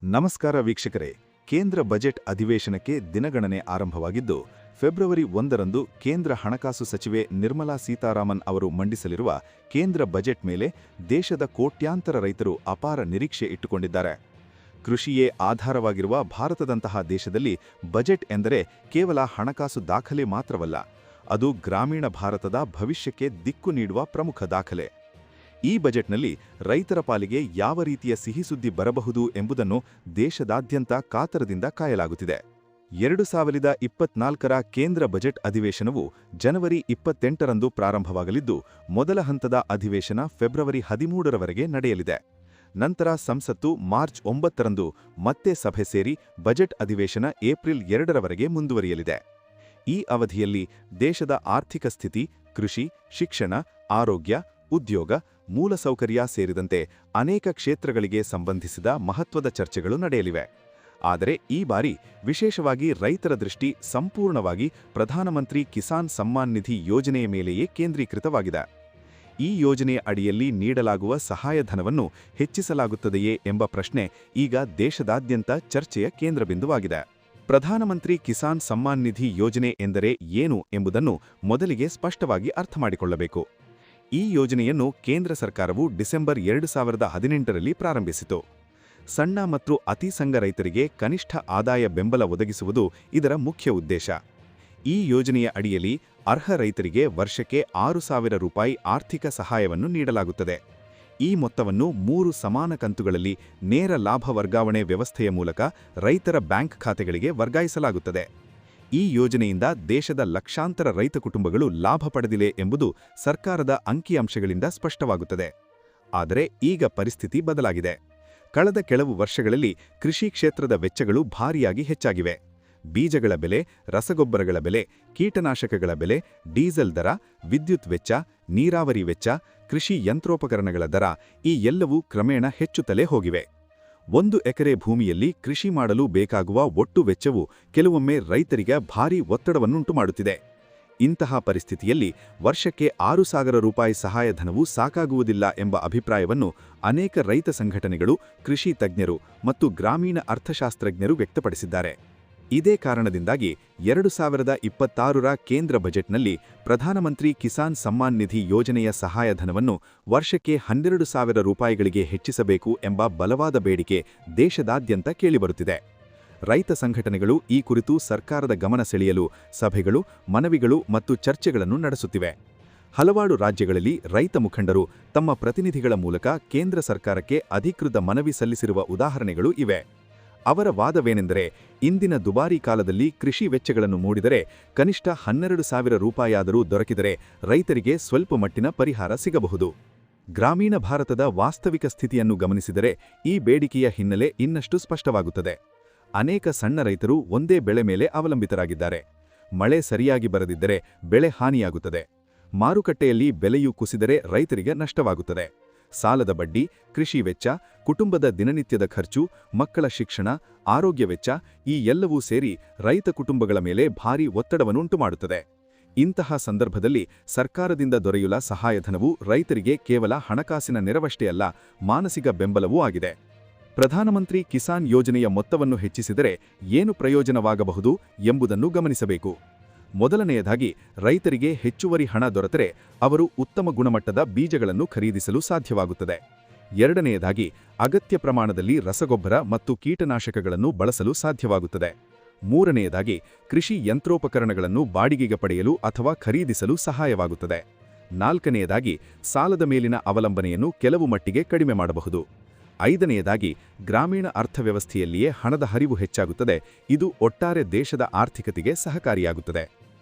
ನಮಸ್ಕಾರ ವೀಕ್ಷಕರೇ. ಕೇಂದ್ರ ಬಜೆಟ್ ಅಧಿವೇಶನಕ್ಕೆ ದಿನಗಣನೆ ಆರಂಭವಾಗಿದ್ದು, ಫೆಬ್ರವರಿ 1ರಂದು ಕೇಂದ್ರ ಹಣಕಾಸು ಸಚಿವೆ ನಿರ್ಮಲಾ ಸೀತಾರಾಮನ್ ಅವರು ಮಂಡಿಸಲಿರುವ ಕೇಂದ್ರ ಬಜೆಟ್ ಮೇಲೆ ದೇಶದ ಕೋಟ್ಯಾಂತರ ರೈತರು ಅಪಾರ ನಿರೀಕ್ಷೆ ಇಟ್ಟುಕೊಂಡಿದ್ದಾರೆ. ಕೃಷಿಯೇ ಆಧಾರವಾಗಿರುವ ಭಾರತದಂತಹ ದೇಶದಲ್ಲಿ ಬಜೆಟ್ ಎಂದರೆ ಕೇವಲ ಹಣಕಾಸು ದಾಖಲೆ ಮಾತ್ರವಲ್ಲ, ಅದು ಗ್ರಾಮೀಣ ಭಾರತದ ಭವಿಷ್ಯಕ್ಕೆ ದಿಕ್ಕು ನೀಡುವ ಪ್ರಮುಖ ದಾಖಲೆ. ಈ ಬಜೆಟ್ನಲ್ಲಿ ರೈತರ ಪಾಲಿಗೆ ಯಾವ ರೀತಿಯ ಸಿಹಿಸುದ್ದಿ ಬರಬಹುದು ಎಂಬುದನ್ನು ದೇಶದಾದ್ಯಂತ ಕಾತರದಿಂದ ಕಾಯಲಾಗುತ್ತಿದೆ. 2024ರ ಕೇಂದ್ರ ಬಜೆಟ್ ಅಧಿವೇಶನವು ಜನವರಿ 28ರಂದು ಪ್ರಾರಂಭವಾಗಲಿದ್ದು, ಮೊದಲ ಹಂತದ ಅಧಿವೇಶನ ಫೆಬ್ರವರಿ 13ರವರೆಗೆ ನಡೆಯಲಿದೆ. ನಂತರ ಸಂಸತ್ತು ಮಾರ್ಚ್ 9ರಂದು ಮತ್ತೆ ಸಭೆ ಸೇರಿ ಬಜೆಟ್ ಅಧಿವೇಶನ ಏಪ್ರಿಲ್ 2ರವರೆಗೆ ಮುಂದುವರಿಯಲಿದೆ. ಈ ಅವಧಿಯಲ್ಲಿ ದೇಶದ ಆರ್ಥಿಕ ಸ್ಥಿತಿ, ಕೃಷಿ, ಶಿಕ್ಷಣ, ಆರೋಗ್ಯ, ಉದ್ಯೋಗ, ಮೂಲಸೌಕರ್ಯ ಸೇರಿದಂತೆ ಅನೇಕ ಕ್ಷೇತ್ರಗಳಿಗೆ ಸಂಬಂಧಿಸಿದ ಮಹತ್ವದ ಚರ್ಚೆಗಳು ನಡೆಯಲಿವೆ. ಆದರೆ ಈ ಬಾರಿ ವಿಶೇಷವಾಗಿ ರೈತರ ದೃಷ್ಟಿ ಸಂಪೂರ್ಣವಾಗಿ ಪ್ರಧಾನಮಂತ್ರಿ ಕಿಸಾನ್ ಸಮ್ಮಾನ್ ನಿಧಿ ಯೋಜನೆಯ ಮೇಲೆಯೇ ಕೇಂದ್ರೀಕೃತವಾಗಿದೆ. ಈ ಯೋಜನೆಯ ಅಡಿಯಲ್ಲಿ ನೀಡಲಾಗುವ ಸಹಾಯಧನವನ್ನು ಹೆಚ್ಚಿಸಲಾಗುತ್ತದೆಯೇ ಎಂಬ ಪ್ರಶ್ನೆ ಈಗ ದೇಶದಾದ್ಯಂತ ಚರ್ಚೆಯ ಕೇಂದ್ರಬಿಂದುವಾಗಿದೆ. ಪ್ರಧಾನಮಂತ್ರಿ ಕಿಸಾನ್ ಸಮ್ಮಾನ್ ನಿಧಿ ಯೋಜನೆ ಎಂದರೆ ಏನು ಎಂಬುದನ್ನು ಮೊದಲಿಗೆ ಸ್ಪಷ್ಟವಾಗಿ ಅರ್ಥಮಾಡಿಕೊಳ್ಳಬೇಕು. ಈ ಯೋಜನೆಯನ್ನು ಕೇಂದ್ರ ಸರ್ಕಾರವು ಡಿಸೆಂಬರ್ 2018ರಲ್ಲಿ ಪ್ರಾರಂಭಿಸಿತು. ಸಣ್ಣ ಮತ್ತು ಅತಿ ಸಣ್ಣ ರೈತರಿಗೆ ಕನಿಷ್ಠ ಆದಾಯ ಬೆಂಬಲ ಒದಗಿಸುವುದು ಇದರ ಮುಖ್ಯ ಉದ್ದೇಶ. ಈ ಯೋಜನೆಯ ಅಡಿಯಲ್ಲಿ ಅರ್ಹ ರೈತರಿಗೆ ವರ್ಷಕ್ಕೆ 6,000 ರೂಪಾಯಿ ಆರ್ಥಿಕ ಸಹಾಯವನ್ನು ನೀಡಲಾಗುತ್ತದೆ. ಈ ಮೊತ್ತವನ್ನು 3 ಸಮಾನ ಕಂತುಗಳಲ್ಲಿ ನೇರ ಲಾಭ ವರ್ಗಾವಣೆ ವ್ಯವಸ್ಥೆಯ ಮೂಲಕ ರೈತರ ಬ್ಯಾಂಕ್ ಖಾತೆಗಳಿಗೆ ವರ್ಗಾಯಿಸಲಾಗುತ್ತದೆ. ಈ ಯೋಜನೆಯಿಂದ ದೇಶದ ಲಕ್ಷಾಂತರ ರೈತ ಕುಟುಂಬಗಳು ಲಾಭ ಪಡೆದಿವೆ ಎಂಬುದು ಸರ್ಕಾರದ ಅಂಕಿಅಂಶಗಳಿಂದ ಸ್ಪಷ್ಟವಾಗುತ್ತದೆ. ಆದರೆ ಈಗ ಪರಿಸ್ಥಿತಿ ಬದಲಾಗಿದೆ. ಕಳೆದ ಕೆಲವು ವರ್ಷಗಳಲ್ಲಿ ಕೃಷಿ ಕ್ಷೇತ್ರದ ವೆಚ್ಚಗಳು ಭಾರೀಯಾಗಿ ಹೆಚ್ಚಾಗಿವೆ. ಬೀಜಗಳ ಬೆಲೆ, ರಸಗೊಬ್ಬರಗಳ ಬೆಲೆ, ಕೀಟನಾಶಕಗಳ ಬೆಲೆ, ಡೀಸೆಲ್ ದರ, ವಿದ್ಯುತ್ ವೆಚ್ಚ, ನೀರಾವರಿ ವೆಚ್ಚ, ಕೃಷಿ ಯಂತ್ರೋಪಕರಣಗಳ ದರ ಈ ಎಲ್ಲವೂ ಕ್ರಮೇಣ ಹೆಚ್ಚುತ್ತಲೇ ಹೋಗಿವೆ. 1 ಎಕರೆ ಭೂಮಿಯಲ್ಲಿ ಕೃಷಿ ಮಾಡಲು ಬೇಕಾಗುವ ಒಟ್ಟು ವೆಚ್ಚವು ಕೆಲವೊಮ್ಮೆ ರೈತರಿಗೆ ಭಾರೀ ಒತ್ತಡವನ್ನುಂಟು ಮಾಡುತ್ತಿದೆ. ಇಂತಹ ಪರಿಸ್ಥಿತಿಯಲ್ಲಿ ವರ್ಷಕ್ಕೆ 6,000 ರೂಪಾಯಿ ಸಹಾಯಧನವು ಸಾಕಾಗುವುದಿಲ್ಲ ಎಂಬ ಅಭಿಪ್ರಾಯವನ್ನು ಅನೇಕ ರೈತ ಸಂಘಟನೆಗಳು, ಕೃಷಿ ತಜ್ಞರು ಮತ್ತು ಗ್ರಾಮೀಣ ಅರ್ಥಶಾಸ್ತ್ರಜ್ಞರು ವ್ಯಕ್ತಪಡಿಸಿದ್ದಾರೆ. ಇದೇ ಕಾರಣದಿಂದಾಗಿ 2026ರ ಕೇಂದ್ರ ಬಜೆಟ್ನಲ್ಲಿ ಪ್ರಧಾನಮಂತ್ರಿ ಕಿಸಾನ್ ಸಮ್ಮಾನ್ ನಿಧಿ ಯೋಜನೆಯ ಸಹಾಯಧನವನ್ನು ವರ್ಷಕ್ಕೆ 12,000 ರೂಪಾಯಿಗಳಿಗೆ ಹೆಚ್ಚಿಸಬೇಕು ಎಂಬ ಬಲವಾದ ಬೇಡಿಕೆ ದೇಶದಾದ್ಯಂತ ಕೇಳಿಬರುತ್ತಿದೆ. ರೈತ ಸಂಘಟನೆಗಳು ಈ ಕುರಿತು ಸರ್ಕಾರದ ಗಮನ ಸೆಳೆಯಲು ಸಭೆಗಳು, ಮನವಿಗಳು ಮತ್ತು ಚರ್ಚೆಗಳನ್ನು ನಡೆಸುತ್ತಿವೆ. ಹಲವಾರು ರಾಜ್ಯಗಳಲ್ಲಿ ರೈತ ಮುಖಂಡರು ತಮ್ಮ ಪ್ರತಿನಿಧಿಗಳ ಮೂಲಕ ಕೇಂದ್ರ ಸರ್ಕಾರಕ್ಕೆ ಅಧಿಕೃತ ಮನವಿ ಸಲ್ಲಿಸಿರುವ ಉದಾಹರಣೆಗಳು ಇವೆ. ಅವರ ವಾದವೇನೆಂದರೆ, ಇಂದಿನ ದುಬಾರಿ ಕಾಲದಲ್ಲಿ ಕೃಷಿ ವೆಚ್ಚಗಳನ್ನು ಮೂಡಿದರೆ ಕನಿಷ್ಠ 12,000 ರೂಪಾಯಿಯಾದರೂ ದೊರಕಿದರೆ ರೈತರಿಗೆ ಸ್ವಲ್ಪ ಮಟ್ಟಿನ ಪರಿಹಾರ ಸಿಗಬಹುದು. ಗ್ರಾಮೀಣ ಭಾರತದ ವಾಸ್ತವಿಕ ಸ್ಥಿತಿಯನ್ನು ಗಮನಿಸಿದರೆ ಈ ಬೇಡಿಕೆಯ ಹಿನ್ನೆಲೆ ಇನ್ನಷ್ಟು ಸ್ಪಷ್ಟವಾಗುತ್ತದೆ. ಅನೇಕ ಸಣ್ಣ ರೈತರು ಒಂದೇ ಬೆಳೆ ಮೇಲೆ ಅವಲಂಬಿತರಾಗಿದ್ದಾರೆ. ಮಳೆ ಸರಿಯಾಗಿ ಬರದಿದ್ದರೆ ಬೆಳೆ ಹಾನಿಯಾಗುತ್ತದೆ. ಮಾರುಕಟ್ಟೆಯಲ್ಲಿ ಬೆಲೆಯು ಕುಸಿದರೆ ರೈತರಿಗೆ ನಷ್ಟವಾಗುತ್ತದೆ. ಸಾಲದ ಬಡ್ಡಿ, ಕೃಷಿ ವೆಚ್ಚ, ಕುಟುಂಬದ ದಿನನಿತ್ಯದ ಖರ್ಚು, ಮಕ್ಕಳ ಶಿಕ್ಷಣ, ಆರೋಗ್ಯ ವೆಚ್ಚ ಈ ಎಲ್ಲವೂ ಸೇರಿ ರೈತ ಕುಟುಂಬಗಳ ಮೇಲೆ ಭಾರೀ ಒತ್ತಡವನ್ನುಂಟು ಮಾಡುತ್ತದೆ. ಇಂತಹ ಸಂದರ್ಭದಲ್ಲಿ ಸರ್ಕಾರದಿಂದ ದೊರೆಯುವ ಸಹಾಯಧನವು ರೈತರಿಗೆ ಕೇವಲ ಹಣಕಾಸಿನ ನೆರವಷ್ಟೇ ಅಲ್ಲ, ಮಾನಸಿಕ ಬೆಂಬಲವೂ ಆಗಿದೆ. ಪ್ರಧಾನಮಂತ್ರಿ ಕಿಸಾನ್ ಯೋಜನೆಯ ಮೊತ್ತವನ್ನು ಹೆಚ್ಚಿಸಿದರೆ ಏನು ಪ್ರಯೋಜನವಾಗಬಹುದು ಎಂಬುದನ್ನು ಗಮನಿಸಬೇಕು. ಮೊದಲನೆಯದಾಗಿ, ರೈತರಿಗೆ ಹೆಚ್ಚುವರಿ ಹಣ ದೊರೆತರೆ ಅವರು ಉತ್ತಮ ಗುಣಮಟ್ಟದ ಬೀಜಗಳನ್ನು ಖರೀದಿಸಲು ಸಾಧ್ಯವಾಗುತ್ತದೆ. ಎರಡನೆಯದಾಗಿ, ಅಗತ್ಯ ಪ್ರಮಾಣದಲ್ಲಿ ರಸಗೊಬ್ಬರ ಮತ್ತು ಕೀಟನಾಶಕಗಳನ್ನು ಬಳಸಲು ಸಾಧ್ಯವಾಗುತ್ತದೆ. ಮೂರನೆಯದಾಗಿ, ಕೃಷಿ ಯಂತ್ರೋಪಕರಣಗಳನ್ನು ಬಾಡಿಗೆಗೆ ಪಡೆಯಲು ಅಥವಾ ಖರೀದಿಸಲು ಸಹಾಯವಾಗುತ್ತದೆ. ನಾಲ್ಕನೆಯದಾಗಿ, ಸಾಲದ ಮೇಲಿನ ಅವಲಂಬನೆಯನ್ನು ಕೆಲವು ಮಟ್ಟಿಗೆ ಕಡಿಮೆ ಮಾಡಬಹುದು. ಐದನೆಯದಾಗಿ, ಗ್ರಾಮೀಣ ಅರ್ಥವ್ಯವಸ್ಥೆಯಲ್ಲಿಯೇ ಹಣದ ಹರಿವು ಹೆಚ್ಚಾಗುತ್ತದೆ. ಇದು ಒಟ್ಟಾರೆ ದೇಶದ ಆರ್ಥಿಕತೆಗೆ ಸಹಕಾರಿಯಾಗುತ್ತದೆ.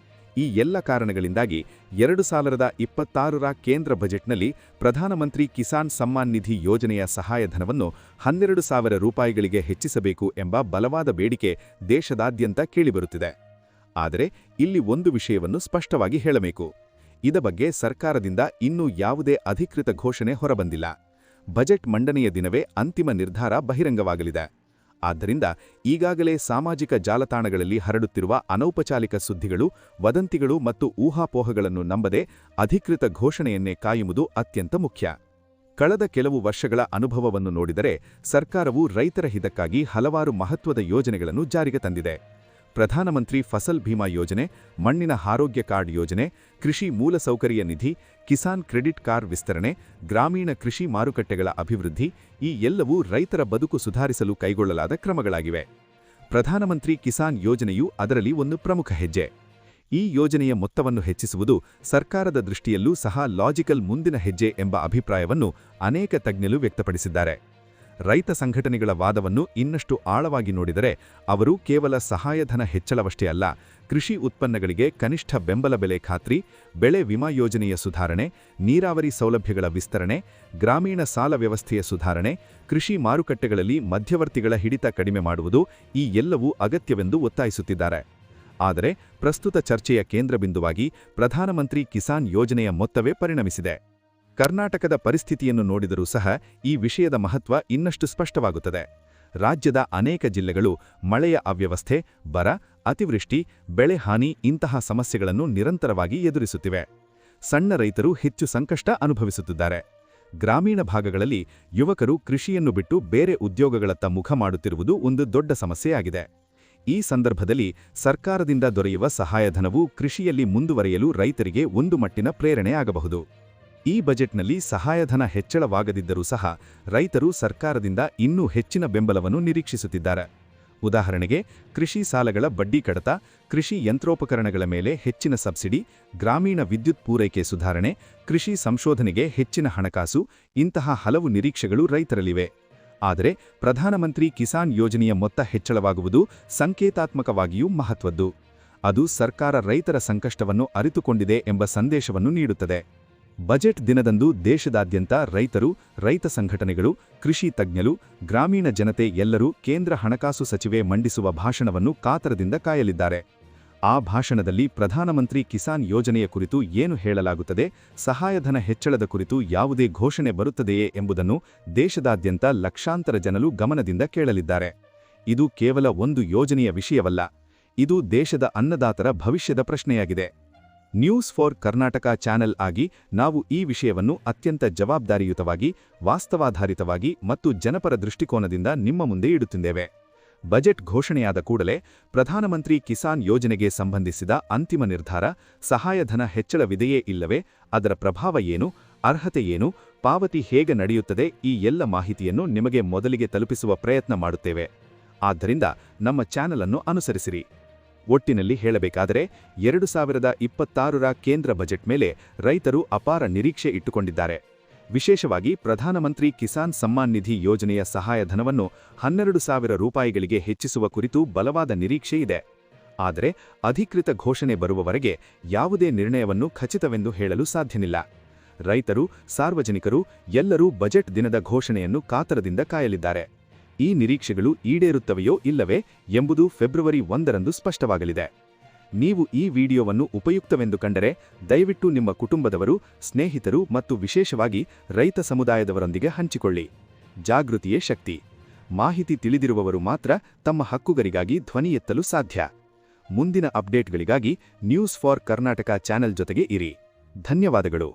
ಈ ಎಲ್ಲ ಕಾರಣಗಳಿಂದಾಗಿ 2026ರ ಕೇಂದ್ರ ಬಜೆಟ್ನಲ್ಲಿ ಪ್ರಧಾನಮಂತ್ರಿ ಕಿಸಾನ್ ಸಮ್ಮಾನ್ ನಿಧಿ ಯೋಜನೆಯ ಸಹಾಯಧನವನ್ನು 12,000 ರೂಪಾಯಿಗಳಿಗೆ ಹೆಚ್ಚಿಸಬೇಕು ಎಂಬ ಬಲವಾದ ಬೇಡಿಕೆ ದೇಶದಾದ್ಯಂತ ಕೇಳಿಬರುತ್ತಿದೆ. ಆದರೆ ಇಲ್ಲಿ ಒಂದು ವಿಷಯವನ್ನು ಸ್ಪಷ್ಟವಾಗಿ ಹೇಳಬೇಕು. ಇದ ಬಗ್ಗೆ ಸರ್ಕಾರದಿಂದ ಇನ್ನೂ ಯಾವುದೇ ಅಧಿಕೃತ ಘೋಷಣೆ ಹೊರಬಂದಿಲ್ಲ. ಬಜೆಟ್ ಮಂಡನೆಯ ದಿನವೇ ಅಂತಿಮ ನಿರ್ಧಾರ ಬಹಿರಂಗವಾಗಲಿದೆ. ಆದ್ದರಿಂದ ಈಗಾಗಲೇ ಸಾಮಾಜಿಕ ಜಾಲತಾಣಗಳಲ್ಲಿ ಹರಡುತ್ತಿರುವ ಅನೌಪಚಾರಿಕ ಸುದ್ದಿಗಳು, ವದಂತಿಗಳು ಮತ್ತು ಊಹಾಪೋಹಗಳನ್ನು ನಂಬದೆ ಅಧಿಕೃತ ಘೋಷಣೆಯನ್ನೇ ಕಾಯುವುದು ಅತ್ಯಂತ ಮುಖ್ಯ. ಕಳೆದ ಕೆಲವು ವರ್ಷಗಳ ಅನುಭವವನ್ನು ನೋಡಿದರೆ ಸರ್ಕಾರವು ರೈತರ ಹಿತಕ್ಕಾಗಿ ಹಲವಾರು ಮಹತ್ವದ ಯೋಜನೆಗಳನ್ನು ಜಾರಿಗೆ ತಂದಿದೆ. ಪ್ರಧಾನಮಂತ್ರಿ ಫಸಲ್ ಭೀಮಾ ಯೋಜನೆ, ಮಣ್ಣಿನ ಆರೋಗ್ಯ ಕಾರ್ಡ್ ಯೋಜನೆ, ಕೃಷಿ ಮೂಲಸೌಕರ್ಯ ನಿಧಿ, ಕಿಸಾನ್ ಕ್ರೆಡಿಟ್ ಕಾರ್ಡ್ ವಿಸ್ತರಣೆ, ಗ್ರಾಮೀಣ ಕೃಷಿ ಮಾರುಕಟ್ಟೆಗಳ ಅಭಿವೃದ್ಧಿ ಈ ಎಲ್ಲವೂ ರೈತರ ಬದುಕು ಸುಧಾರಿಸಲು ಕೈಗೊಳ್ಳಲಾದ ಕ್ರಮಗಳಾಗಿವೆ. ಪ್ರಧಾನಮಂತ್ರಿ ಕಿಸಾನ್ ಯೋಜನೆಯು ಅದರಲ್ಲಿ ಒಂದು ಪ್ರಮುಖ ಹೆಜ್ಜೆ. ಈ ಯೋಜನೆಯ ಮೊತ್ತವನ್ನು ಹೆಚ್ಚಿಸುವುದು ಸರ್ಕಾರದ ದೃಷ್ಟಿಯಲ್ಲೂ ಸಹ ಲಾಜಿಕಲ್ ಮುಂದಿನ ಹೆಜ್ಜೆ ಎಂಬ ಅಭಿಪ್ರಾಯವನ್ನು ಅನೇಕ ತಜ್ಞರು ವ್ಯಕ್ತಪಡಿಸಿದ್ದಾರೆ. ರೈತ ಸಂಘಟನೆಗಳ ವಾದವನ್ನು ಇನ್ನಷ್ಟು ಆಳವಾಗಿ ನೋಡಿದರೆ ಅವರು ಕೇವಲ ಸಹಾಯಧನ ಹೆಚ್ಚಳವಷ್ಟೇ ಅಲ್ಲ, ಕೃಷಿ ಉತ್ಪನ್ನಗಳಿಗೆ ಕನಿಷ್ಠ ಬೆಂಬಲ ಬೆಲೆ ಖಾತ್ರಿ, ಬೆಳೆ ವಿಮಾ ಯೋಜನೆಯ ಸುಧಾರಣೆ, ನೀರಾವರಿ ಸೌಲಭ್ಯಗಳ ವಿಸ್ತರಣೆ, ಗ್ರಾಮೀಣ ಸಾಲ ವ್ಯವಸ್ಥೆಯ ಸುಧಾರಣೆ, ಕೃಷಿ ಮಾರುಕಟ್ಟೆಗಳಲ್ಲಿ ಮಧ್ಯವರ್ತಿಗಳ ಹಿಡಿತ ಕಡಿಮೆ ಮಾಡುವುದು ಈ ಎಲ್ಲವೂ ಅಗತ್ಯವೆಂದು ಒತ್ತಾಯಿಸುತ್ತಿದ್ದಾರೆ. ಆದರೆ ಪ್ರಸ್ತುತ ಚರ್ಚೆಯ ಕೇಂದ್ರಬಿಂದುವಾಗಿ ಪ್ರಧಾನಮಂತ್ರಿ ಕಿಸಾನ್ ಯೋಜನೆಯ ಮೊತ್ತವೇ ಪರಿಣಮಿಸಿದೆ. ಕರ್ನಾಟಕದ ಪರಿಸ್ಥಿತಿಯನ್ನು ನೋಡಿದರೂ ಸಹ ಈ ವಿಷಯದ ಮಹತ್ವ ಇನ್ನಷ್ಟು ಸ್ಪಷ್ಟವಾಗುತ್ತದೆ. ರಾಜ್ಯದ ಅನೇಕ ಜಿಲ್ಲೆಗಳು ಮಳೆಯ ಅವ್ಯವಸ್ಥೆ, ಬರ, ಅತಿವೃಷ್ಟಿ, ಬೆಳೆ ಹಾನಿ ಇಂತಹ ಸಮಸ್ಯೆಗಳನ್ನು ನಿರಂತರವಾಗಿ ಎದುರಿಸುತ್ತಿವೆ. ಸಣ್ಣ ರೈತರು ಹೆಚ್ಚು ಸಂಕಷ್ಟ ಅನುಭವಿಸುತ್ತಿದ್ದಾರೆ. ಗ್ರಾಮೀಣ ಭಾಗಗಳಲ್ಲಿ ಯುವಕರು ಕೃಷಿಯನ್ನು ಬಿಟ್ಟು ಬೇರೆ ಉದ್ಯೋಗಗಳತ್ತ ಮುಖ ಮಾಡುತ್ತಿರುವುದು ಒಂದು ದೊಡ್ಡ ಸಮಸ್ಯೆಯಾಗಿದೆ. ಈ ಸಂದರ್ಭದಲ್ಲಿ ಸರ್ಕಾರದಿಂದ ದೊರೆಯುವ ಸಹಾಯಧನವು ಕೃಷಿಯಲ್ಲಿ ಮುಂದುವರಿಯಲು ರೈತರಿಗೆ ಒಂದು ಮಟ್ಟಿನ ಪ್ರೇರಣೆ ಆಗಬಹುದು. ಈ ಬಜೆಟ್ನಲ್ಲಿ ಸಹಾಯಧನ ಹೆಚ್ಚಳವಾಗದಿದ್ದರೂ ಸಹ ರೈತರು ಸರ್ಕಾರದಿಂದ ಇನ್ನೂ ಹೆಚ್ಚಿನ ಬೆಂಬಲವನ್ನು ನಿರೀಕ್ಷಿಸುತ್ತಿದ್ದಾರೆ. ಉದಾಹರಣೆಗೆ, ಕೃಷಿ ಸಾಲಗಳ ಬಡ್ಡಿ ಕಡಿತ, ಕೃಷಿ ಯಂತ್ರೋಪಕರಣಗಳ ಮೇಲೆ ಹೆಚ್ಚಿನ ಸಬ್ಸಿಡಿ, ಗ್ರಾಮೀಣ ವಿದ್ಯುತ್ ಪೂರೈಕೆ ಸುಧಾರಣೆ, ಕೃಷಿ ಸಂಶೋಧನೆಗೆ ಹೆಚ್ಚಿನ ಹಣಕಾಸು ಇಂತಹ ಹಲವು ನಿರೀಕ್ಷೆಗಳು ರೈತರಲ್ಲಿವೆ. ಆದರೆ ಪ್ರಧಾನಮಂತ್ರಿ ಕಿಸಾನ್ ಯೋಜನೆಯ ಮೊತ್ತ ಹೆಚ್ಚಳವಾಗುವುದು ಸಂಕೇತಾತ್ಮಕವಾಗಿಯೂ ಮಹತ್ವದ್ದು. ಅದು ಸರ್ಕಾರ ರೈತರ ಸಂಕಷ್ಟವನ್ನು ಅರಿತುಕೊಂಡಿದೆ ಎಂಬ ಸಂದೇಶವನ್ನು ನೀಡುತ್ತದೆ. ಬಜೆಟ್ ದಿನದಂದು ದೇಶದಾದ್ಯಂತ ರೈತರು, ರೈತ ಸಂಘಟನೆಗಳು, ಕೃಷಿ ತಜ್ಞರು, ಗ್ರಾಮೀಣ ಜನತೆ ಎಲ್ಲರೂ ಕೇಂದ್ರ ಹಣಕಾಸು ಸಚಿವೆ ಮಂಡಿಸುವ ಭಾಷಣವನ್ನು ಕಾತರದಿಂದ ಕಾಯಲಿದ್ದಾರೆ. ಆ ಭಾಷಣದಲ್ಲಿ ಪ್ರಧಾನಮಂತ್ರಿ ಕಿಸಾನ್ ಯೋಜನೆಯ ಕುರಿತು ಏನು ಹೇಳಲಾಗುತ್ತದೆ, ಸಹಾಯಧನ ಹೆಚ್ಚಳದ ಕುರಿತು ಯಾವುದೇ ಘೋಷಣೆ ಬರುತ್ತದೆಯೇ ಎಂಬುದನ್ನು ದೇಶದಾದ್ಯಂತ ಲಕ್ಷಾಂತರ ಜನರು ಗಮನದಿಂದ ಕೇಳಲಿದ್ದಾರೆ. ಇದು ಕೇವಲ ಒಂದು ಯೋಜನೆಯ ವಿಷಯವಲ್ಲ, ಇದು ದೇಶದ ಅನ್ನದಾತರ ಭವಿಷ್ಯದ ಪ್ರಶ್ನೆಯಾಗಿದೆ. ನ್ಯೂಸ್ ಫಾರ್ ಕರ್ನಾಟಕ ಚಾನೆಲ್ ಆಗಿ ನಾವು ಈ ವಿಷಯವನ್ನು ಅತ್ಯಂತ ಜವಾಬ್ದಾರಿಯುತವಾಗಿ, ವಾಸ್ತವಾಧಾರಿತವಾಗಿ ಮತ್ತು ಜನಪರ ದೃಷ್ಟಿಕೋನದಿಂದ ನಿಮ್ಮ ಮುಂದೆ ಇಡುತ್ತಿದ್ದೇವೆ. ಬಜೆಟ್ ಘೋಷಣೆಯಾದ ಕೂಡಲೇ ಪ್ರಧಾನಮಂತ್ರಿ ಕಿಸಾನ್ ಯೋಜನೆಗೆ ಸಂಬಂಧಿಸಿದ ಅಂತಿಮ ನಿರ್ಧಾರ, ಸಹಾಯಧನ ಹೆಚ್ಚಳವಿದೆಯೇ ಇಲ್ಲವೇ, ಅದರ ಪ್ರಭಾವ ಏನು, ಅರ್ಹತೆ ಏನು, ಪಾವತಿ ಹೇಗೆ ನಡೆಯುತ್ತದೆ ಈ ಎಲ್ಲ ಮಾಹಿತಿಯನ್ನು ನಿಮಗೆ ಮೊದಲಿಗೆ ತಲುಪಿಸುವ ಪ್ರಯತ್ನ ಮಾಡುತ್ತೇವೆ. ಆದ್ದರಿಂದ ನಮ್ಮ ಚಾನೆಲ್ ಅನ್ನು ಅನುಸರಿಸಿರಿ. ಒಟ್ಟಿನಲ್ಲಿ ಹೇಳಬೇಕಾದರೆ 2026ರ ಕೇಂದ್ರ ಬಜೆಟ್ ಮೇಲೆ ರೈತರು ಅಪಾರ ನಿರೀಕ್ಷೆ ಇಟ್ಟುಕೊಂಡಿದ್ದಾರೆ. ವಿಶೇಷವಾಗಿ ಪ್ರಧಾನಮಂತ್ರಿ ಕಿಸಾನ್ ಸಮ್ಮಾನ್ ನಿಧಿ ಯೋಜನೆಯ ಸಹಾಯಧನವನ್ನು 12,000 ರೂಪಾಯಿಗಳಿಗೆ ಹೆಚ್ಚಿಸುವ ಕುರಿತು ಬಲವಾದ ನಿರೀಕ್ಷೆ ಇದೆ. ಆದರೆ ಅಧಿಕೃತ ಘೋಷಣೆ ಬರುವವರೆಗೆ ಯಾವುದೇ ನಿರ್ಣಯವನ್ನು ಖಚಿತವೆಂದು ಹೇಳಲು ಸಾಧ್ಯವಿಲ್ಲ. ರೈತರು, ಸಾರ್ವಜನಿಕರು ಎಲ್ಲರೂ ಬಜೆಟ್ ದಿನದ ಘೋಷಣೆಯನ್ನು ಕಾತರದಿಂದ ಕಾಯಲಿದ್ದಾರೆ. ಈ ನಿರೀಕ್ಷೆಗಳು ಈಡೇರುತ್ತವೆಯೋ ಇಲ್ಲವೇ ಎಂಬುದು ಫೆಬ್ರವರಿ 1ರಂದು ಸ್ಪಷ್ಟವಾಗಲಿದೆ. ನೀವು ಈ ವಿಡಿಯೋವನ್ನು ಉಪಯುಕ್ತವೆಂದು ಕಂಡರೆ ದಯವಿಟ್ಟು ನಿಮ್ಮ ಕುಟುಂಬದವರು, ಸ್ನೇಹಿತರು ಮತ್ತು ವಿಶೇಷವಾಗಿ ರೈತ ಸಮುದಾಯದವರೊಂದಿಗೆ ಹಂಚಿಕೊಳ್ಳಿ. ಜಾಗೃತಿಯೇ ಶಕ್ತಿ. ಮಾಹಿತಿ ತಿಳಿದಿರುವವರು ಮಾತ್ರ ತಮ್ಮ ಹಕ್ಕುಗಳಿಗಾಗಿ ಧ್ವನಿ ಎತ್ತಲು ಸಾಧ್ಯ. ಮುಂದಿನ ಅಪ್ಡೇಟ್ಗಳಿಗಾಗಿ ನ್ಯೂಸ್ ಫಾರ್ ಕರ್ನಾಟಕ ಚಾನೆಲ್ ಜೊತೆಗೆ ಇರಿ. ಧನ್ಯವಾದಗಳು.